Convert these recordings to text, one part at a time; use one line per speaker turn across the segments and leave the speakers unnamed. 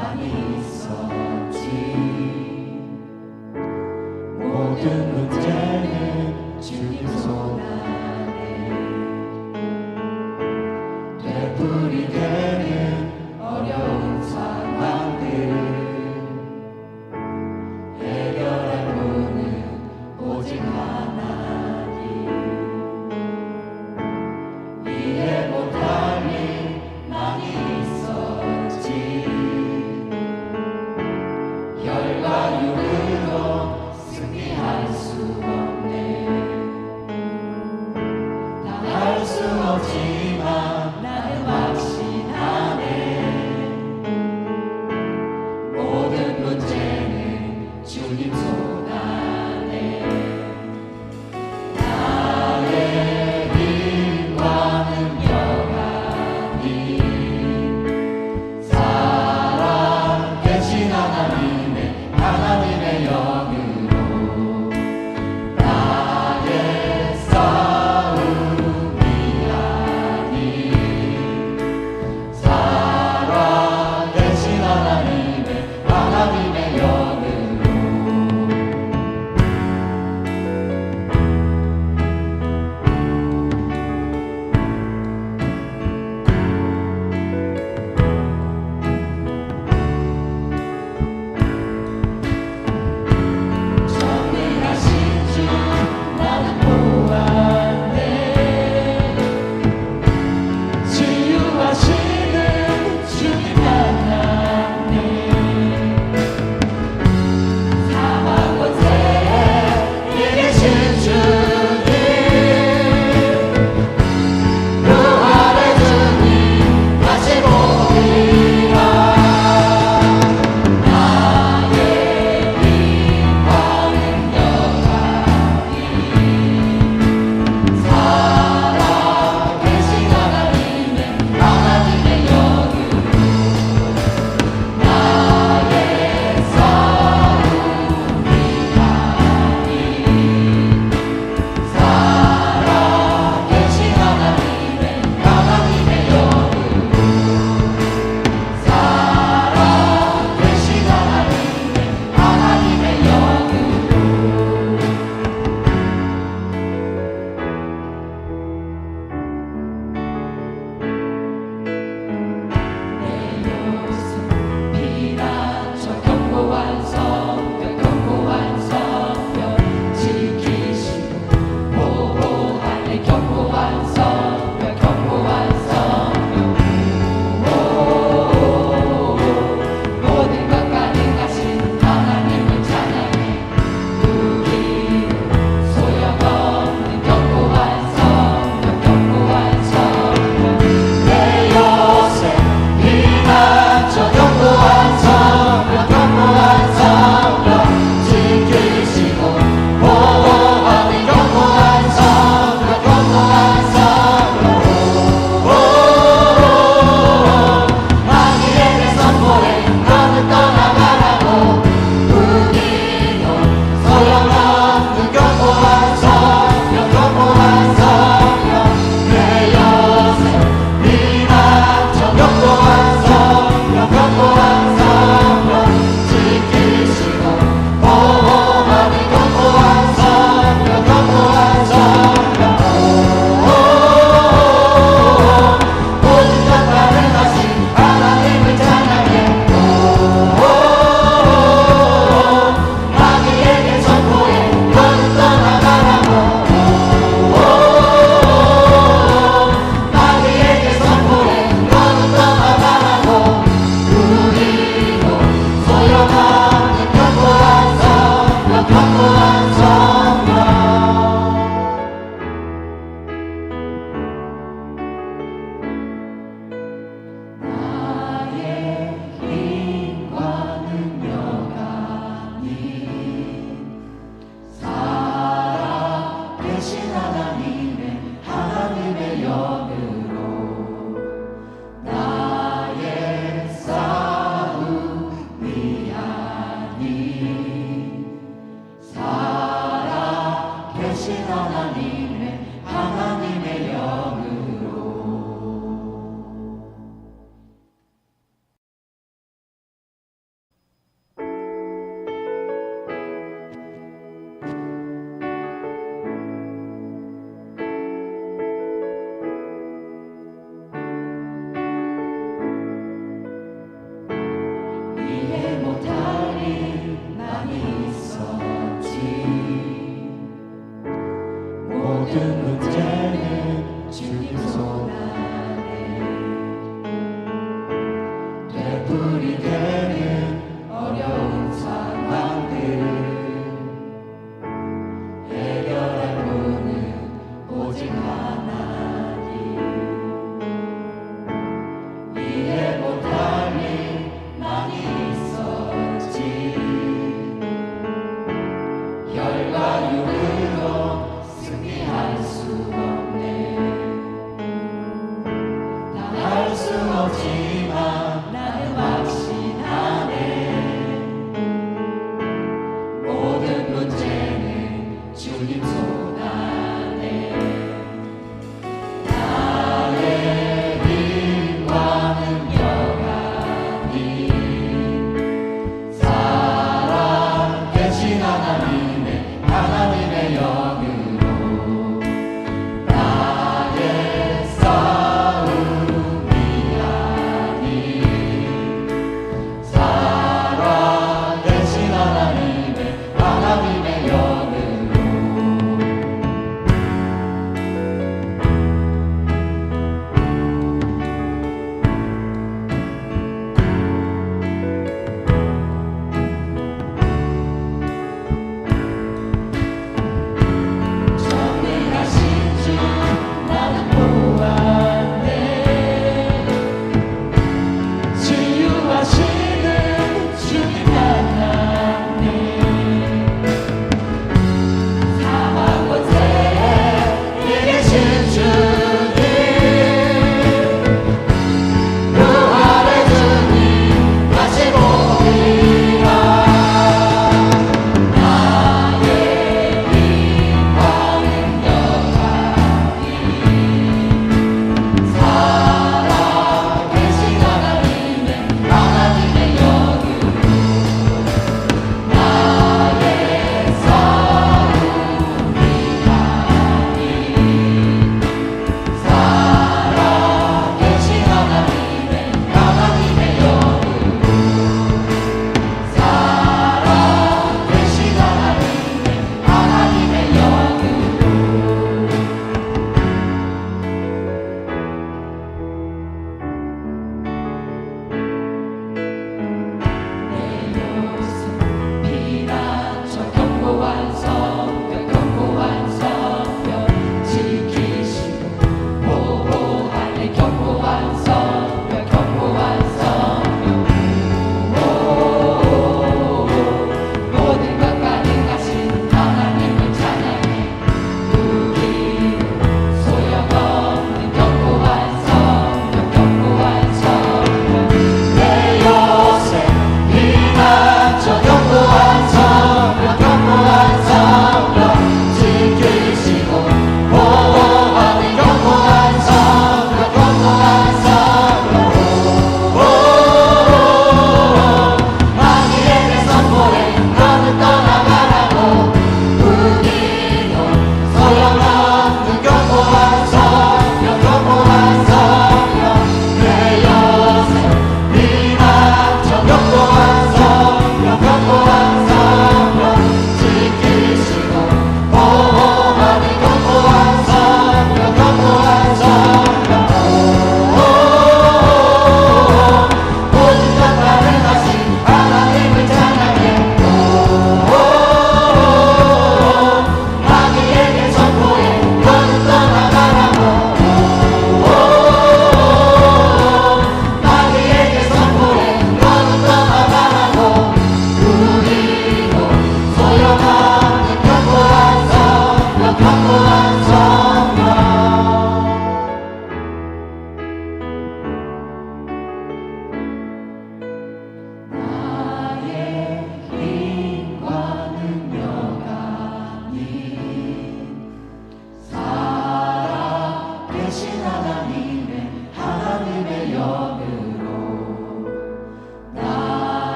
많이 있었지. 모든 문제는 주님 손 안에 되풀이 되는 어려운 상황들 해결할 분은 오직 하나님. 이해 못할 일 많이 있었지. 혈과 육으로 승리할 수 없네. 주님 손 안에 되풀이 되는 어려운 상황들 해결할 분은 오직 하나님 이해 못할 일 많이 있었지 혈과 육으로 승리할 수 없네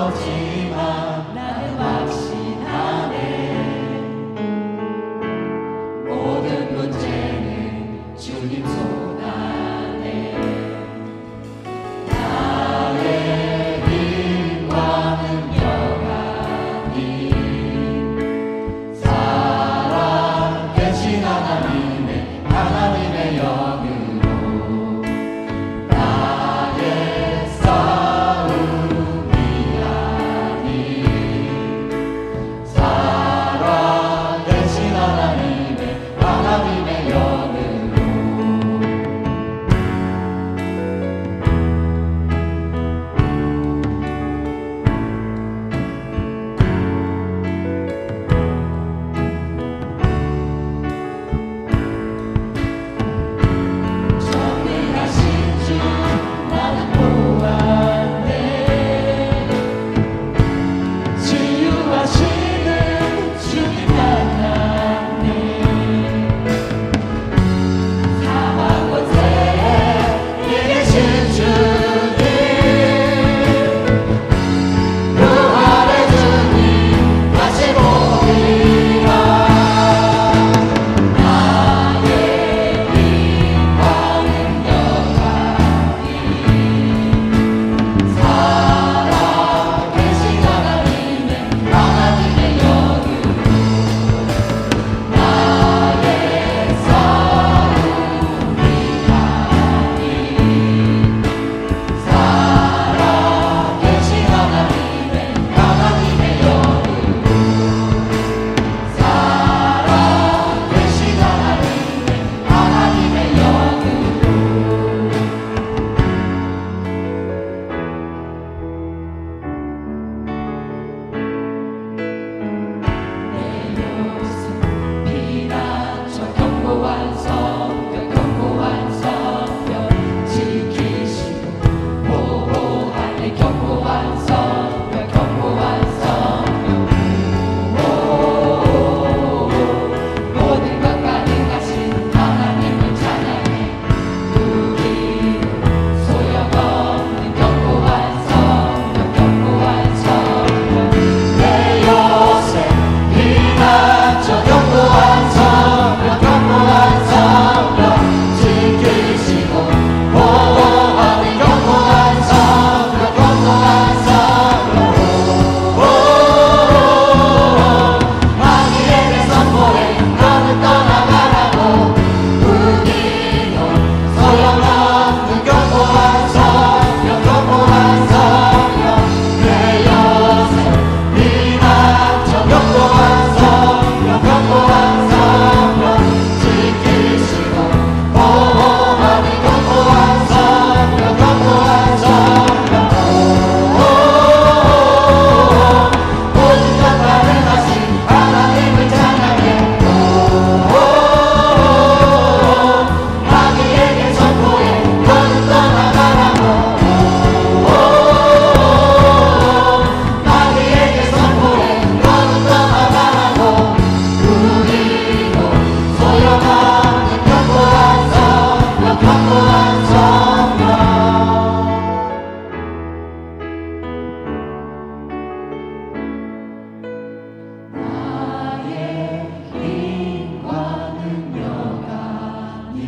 힘들었지만 나는 확신하네. 모든 문제는 주님 손 안에. 나의 힘과 능력 아닌 살아계신 하나님의 영으로 나의 싸움이 아닌 살아계신 하나님의 영으로 정리하신 주 나는 보았네. 치유하시는 주님 만났네. 사망 권세에 이기신 주님, 부활의 주님 다시 보리라. 나의 힘과 능력 아닌 살아계신 하나님의 영으로 나의 싸움이 아닌 살아계신 하나님의 영으로 살아계신 하나님의 영으로. 내 요새 피난처 견고한 성벽 지키시고 보호하네. 견고한 성벽 모든 것 가능하신 하나님을 찬양해. 우리는 소용없는 견고한 성벽 내 요새 피난처 견고한 성벽 지키시고 보호하는 견고한 성벽 마귀에게 선포해 너는 떠나가라고. 우리는 소용없는 견고한 성벽 내 요새 피난처 견고한 성벽 지키시고 보호하는 견고한 성벽 모든 것 가능하신 하나님을 찬양해. 마귀에게 선포해 너는 떠나가라고. 마귀에게 선포해 너는 떠나가라고. 우리도 소용없는 견고한 성벽 나의 힘과 능력 아닌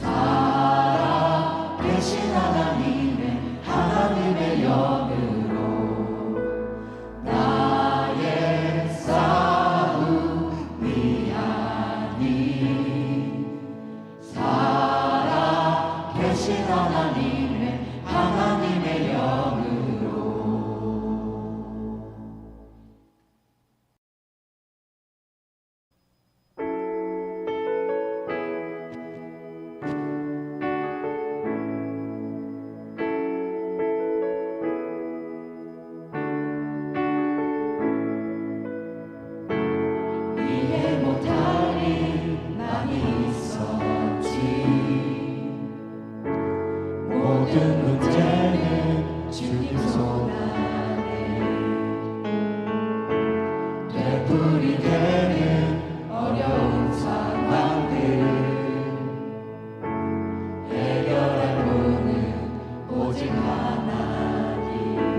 살아계신 하나님의 영으로 나의 싸움이 아닌 살아계신 하나님의 영으로. 이해 못할 일 많이 있었지. 모든 문제는 주님 손 안에. 되풀이 되는 어려운 상황들 해결할 분은 오직 하나님.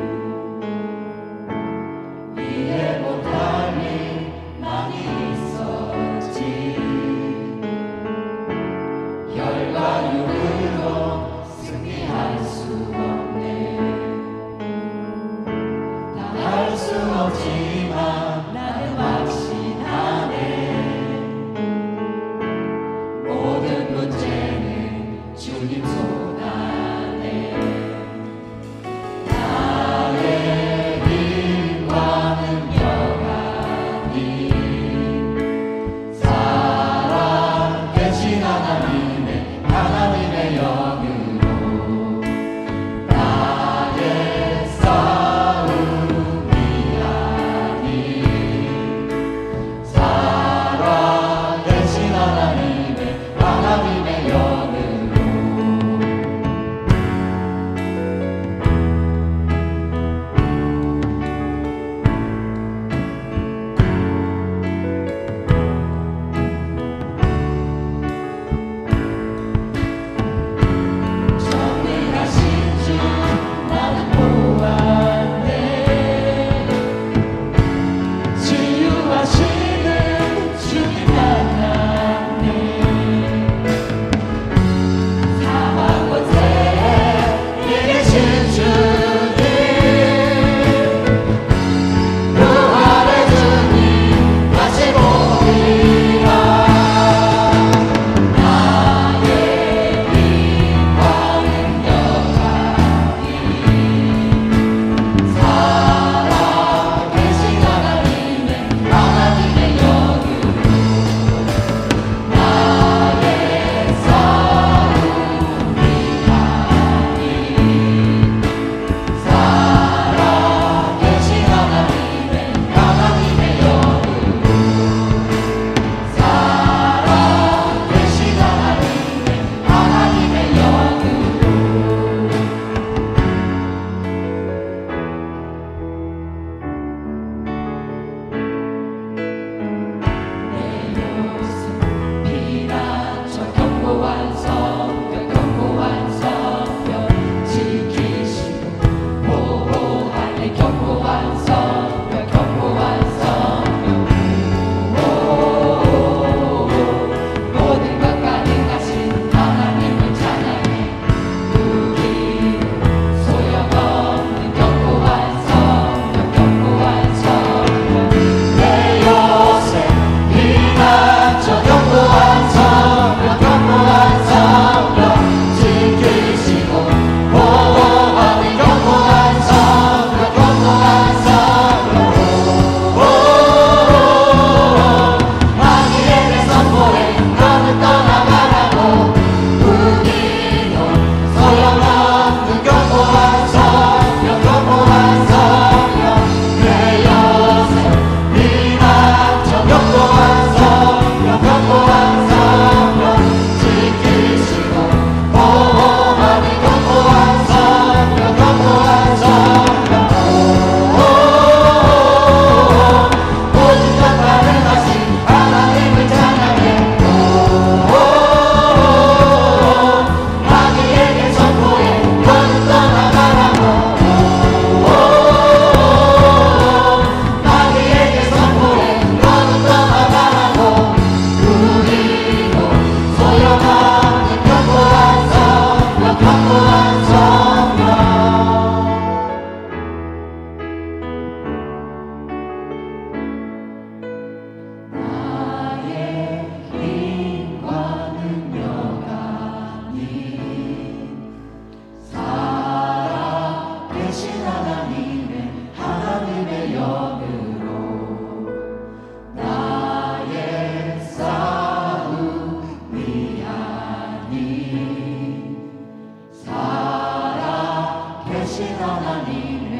하나님의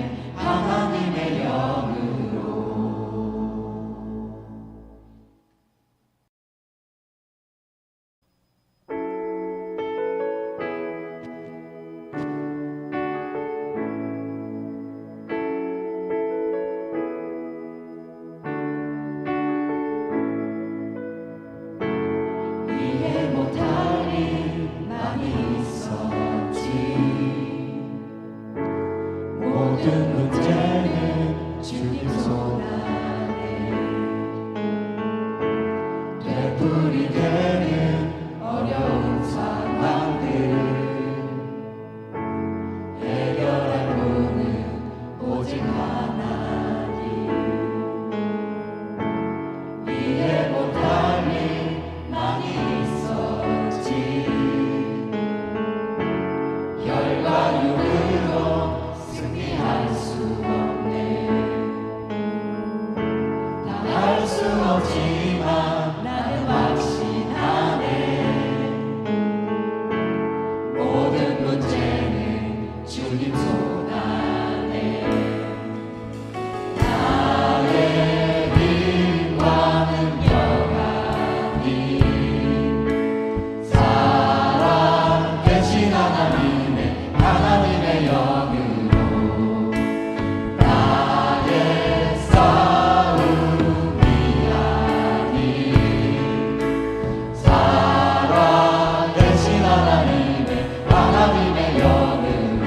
영으로. 이해 못할 일 많이 있었지. 모든 문제는 주님 손 안에. 되풀이되는 어려운 상황들 해결할 분은 오직 하나님. 이해 못할 일 많이 있었지. 혈과 육으로 승리할 수 없네. 다 할 수 없지만 나는 확신하네. 모든 문제는 주님 손 안에. 나의 힘과 능력 아닌 사랑 대신 하나님의 영으로. 나의 싸움이 아닌 사랑 대신 하나님의 영으로.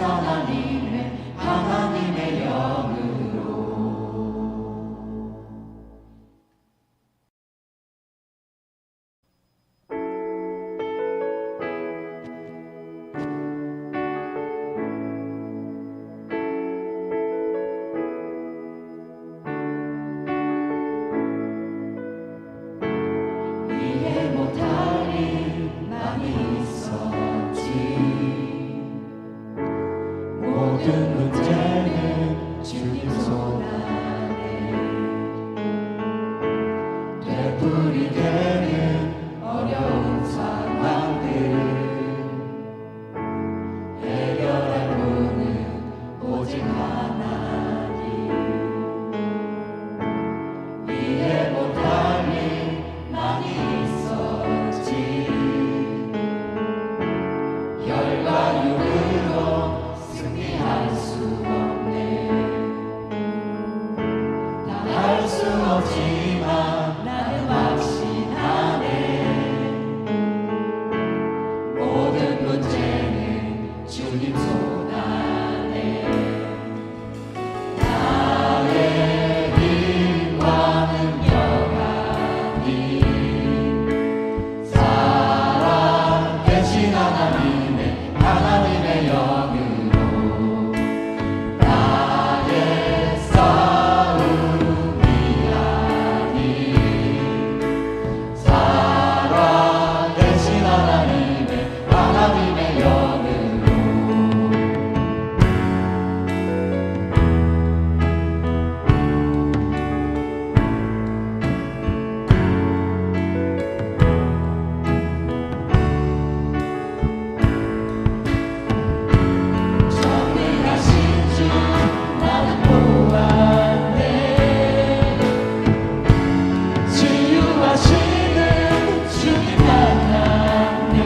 하나님의 영으로 이해 못할 일 많이 있었지. 모든 문제는 주님 손 안에 되풀이되는 어려운 상황들 해결할 분은 오직 하나님. 이해 못할 일 많이 있었지. 혈과 육으로 승리할 수 없네. 다 할 수 없지만 나는 확신하네. 모든 문제는 주님 손 안에. 나의 힘과 능력 아닌 사랑 대신 하나님의 영으로 나의 싸움이 아닌 사랑 대신 하나님의 영으로 정리하신 주 나는 보았네. 치유하시는 주님 만났네.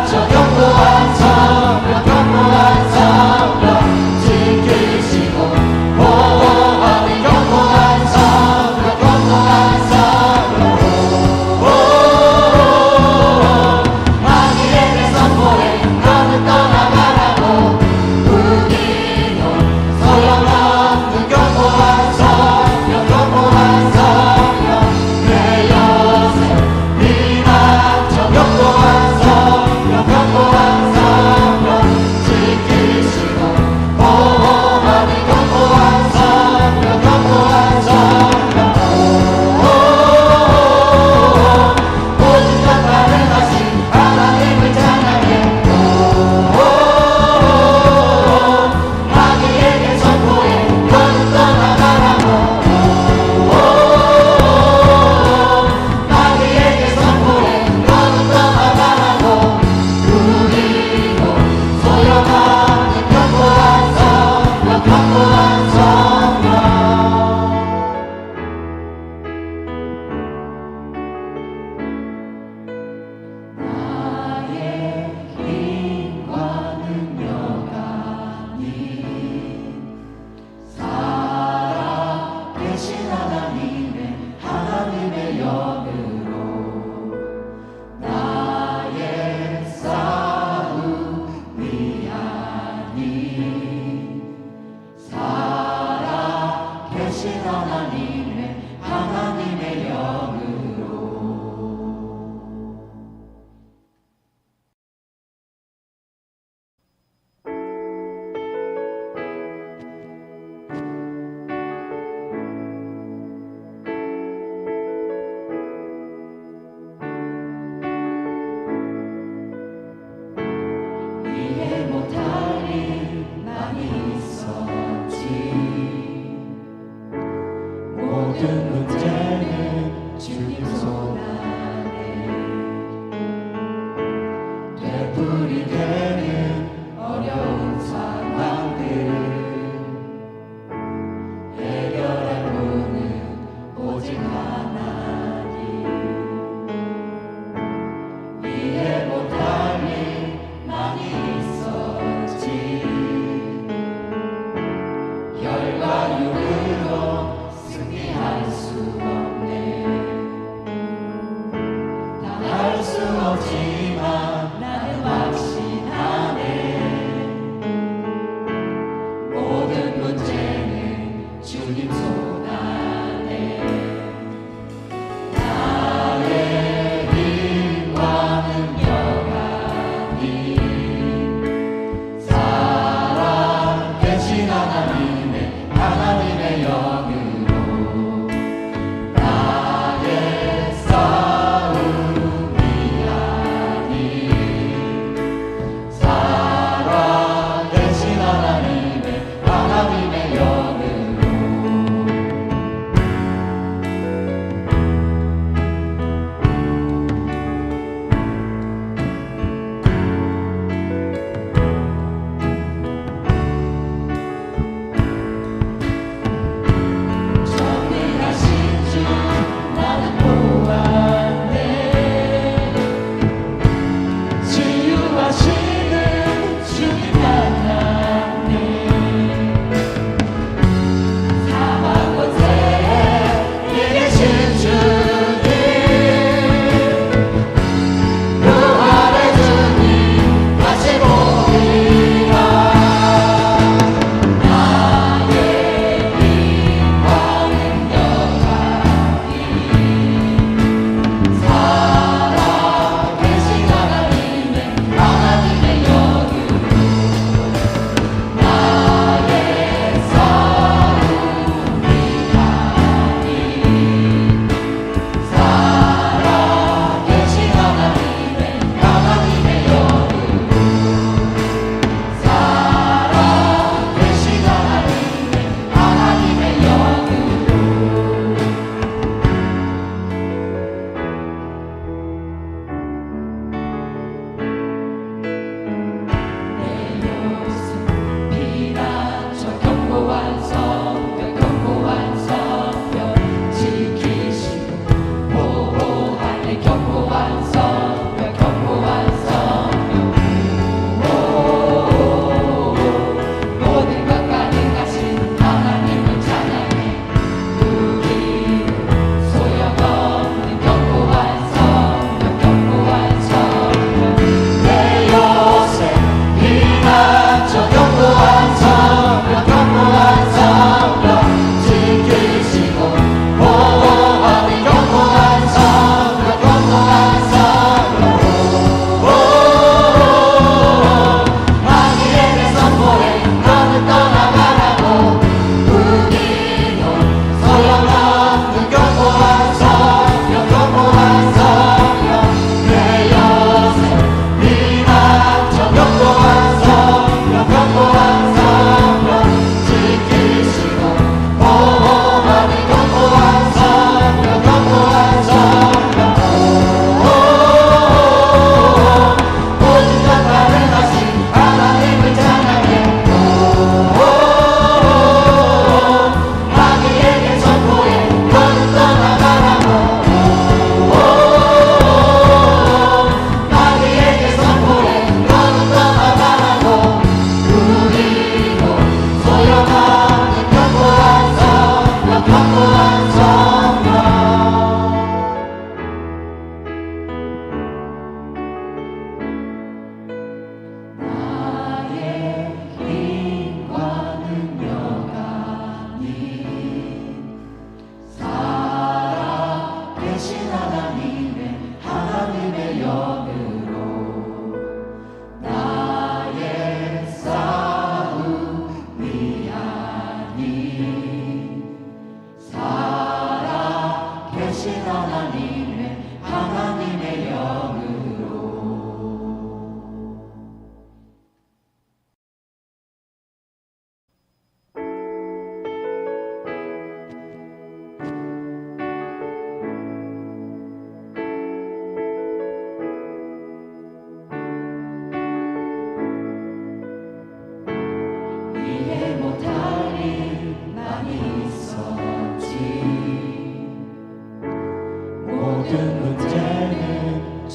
저 견고한 성령 지키시고 보호하는 견고한 성령 마귀에게 선포해 너는 떠나가라고 우기는 소용없는 견고한 성령 내 여세 비난 저 견고한 성령 지키시고 보호하는 견고한 성령 모든 것 가능하신 하나님을 찬양해 마귀에게 선포해 너는 떠나가라고 마귀에게 선포해 너는 떠나가라고 우리도 소용없는 견고한 성령 나의 힘과 능력 아닌 살아계신 하나님의 영으로 나의 싸움이 아닌 살아계신 하나님의 영으로 이해 못할 일 많이 있었지 모든 문제는 주님 손안에 되풀이 되는 어려운 상황들 해결할 분은 오직 하나님 이해 못할 일 많이 있었지 혈과 육으로 승리할 수 없네 다 할 수 없지만 나는 확신하네 모든 문제는 주님 손 안에 나의 힘과 능력 아닌 살아계신 하나님의 영으로 나의 싸움이 아닌 살아계신 하나님의 영으로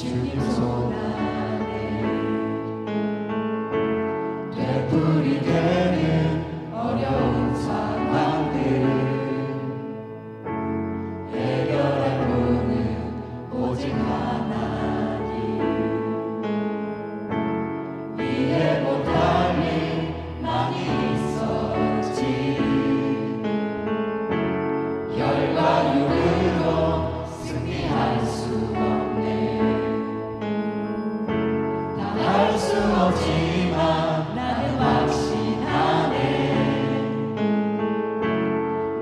주님 손 안에 되풀이 되는 어려운 상황들 해결할 분은 오직 하나님. 이해 못할 일 많이 있었지. 열과 육으로 승리할 수 없네. 다 할 수 없지만 나는 확신하네.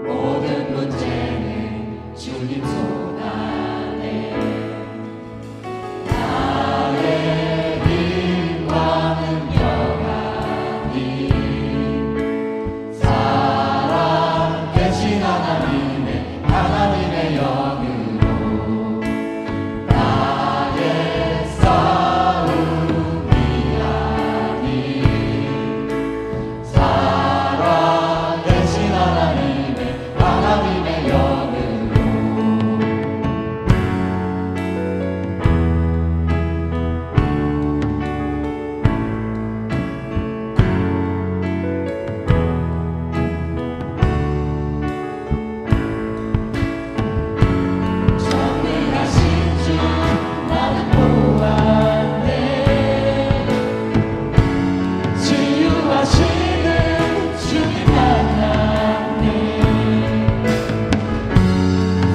모든 문제는 주님 손 안에. 나의 힘과 능력 아닌 살아 계신 하나님의 영으로 나의 싸움이 아닌 살아 계신 하나님의 영으로 정리하신 주 나는 보았네. 치유하시는 주님 만났네.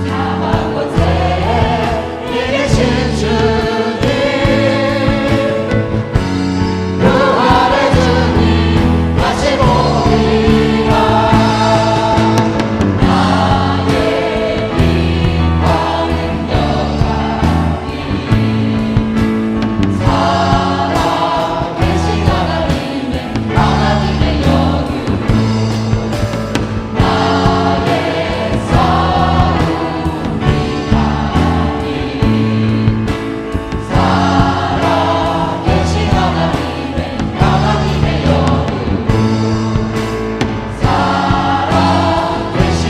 사망 권세에 이기신 주님 부활의 주님 다시 보리라. 나의 힘과 능력 아닌 살아 계신 하나님의 영으로 나의 싸움이 아닌 살아 계신 하나님의 영으로 살아 계신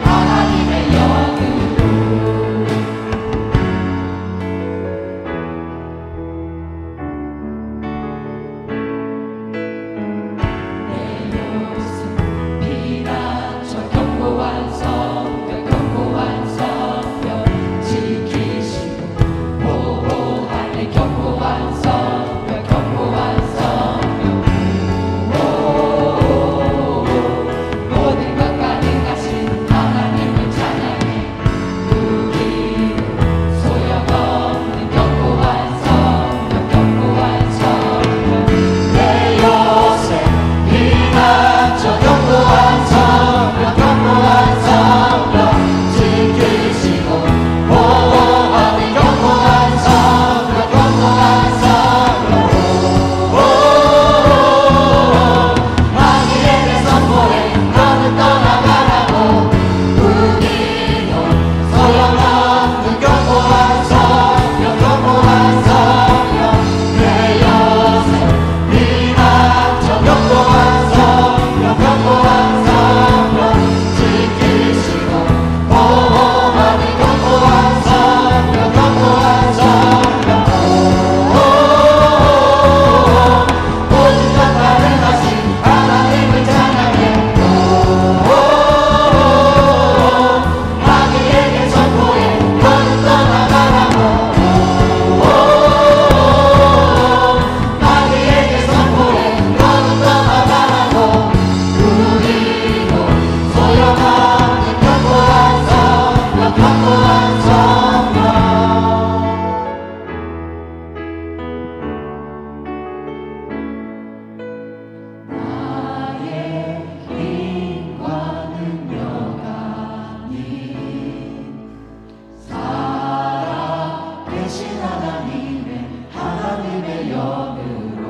하나님의 영으로 내 요새 피난처 견고한 성벽 지키시고 보호하네. 견고한 성벽 모든 것 가능하신 하나님을 찬양해. 우리 소용없는 견고한 성벽 내 요새 피난처 견고한 성벽 지키시고 보호하는 견고한 성벽 마귀에게 선포해 너는 떠나가라고. 우리는 소용없는 견고한 성벽 내 요새 피난처 견고한 성벽 지키시고 보호하는 견고한 성벽 모든 것 가능하신 하나님을 찬양해. 마귀에게 선포해 너는 떠나가라고. 마귀에게 선포해 너는 떠나가라고. 우리도 소용없는 견고한 성벽 나의 힘과 능력 아닌 살아 계신 하나님의 영으로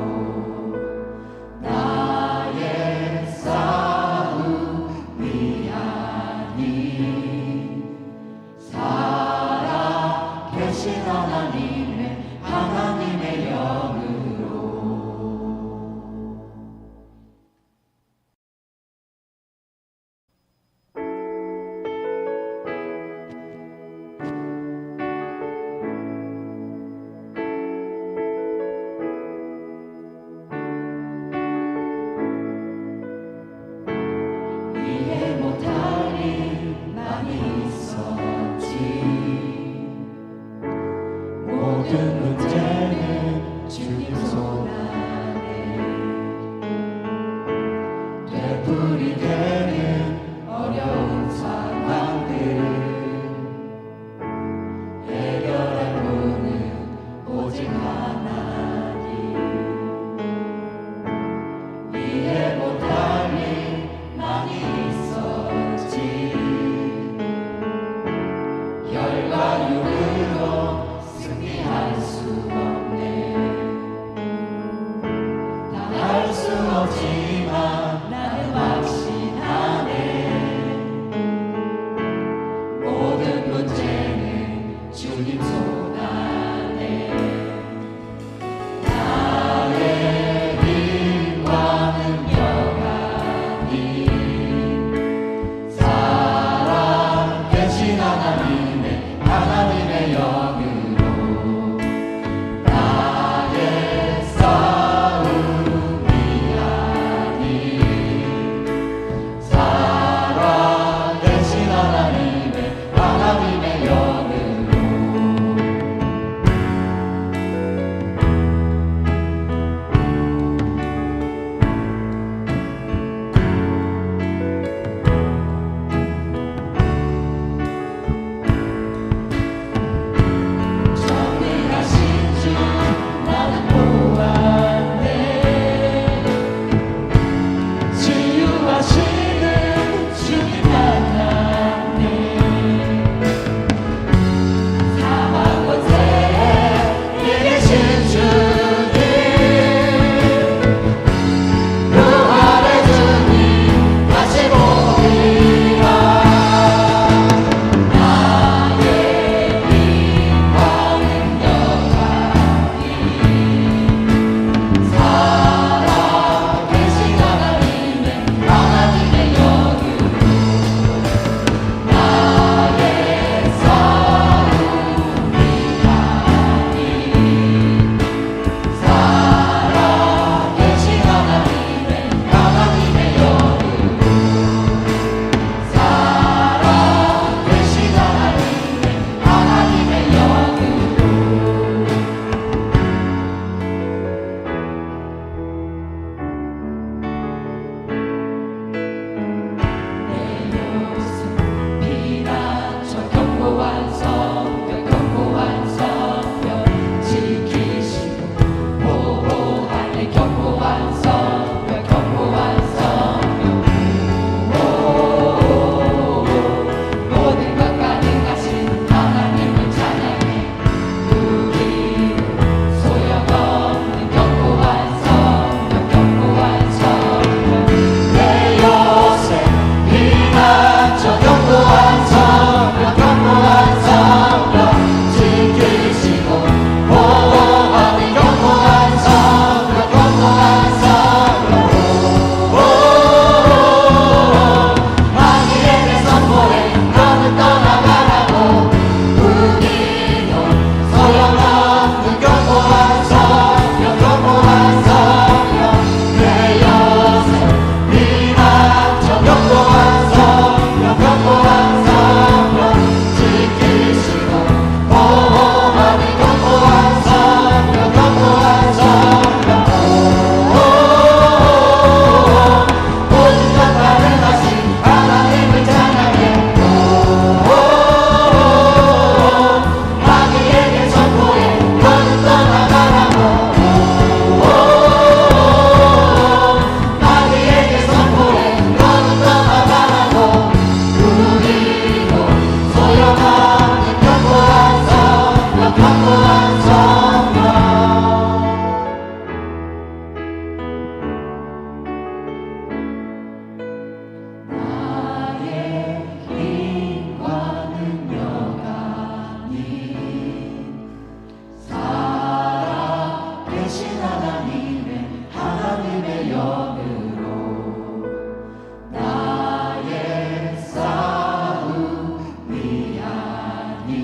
나의 싸움이 아닌 살아 계신 하나님의 영으로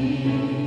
하나님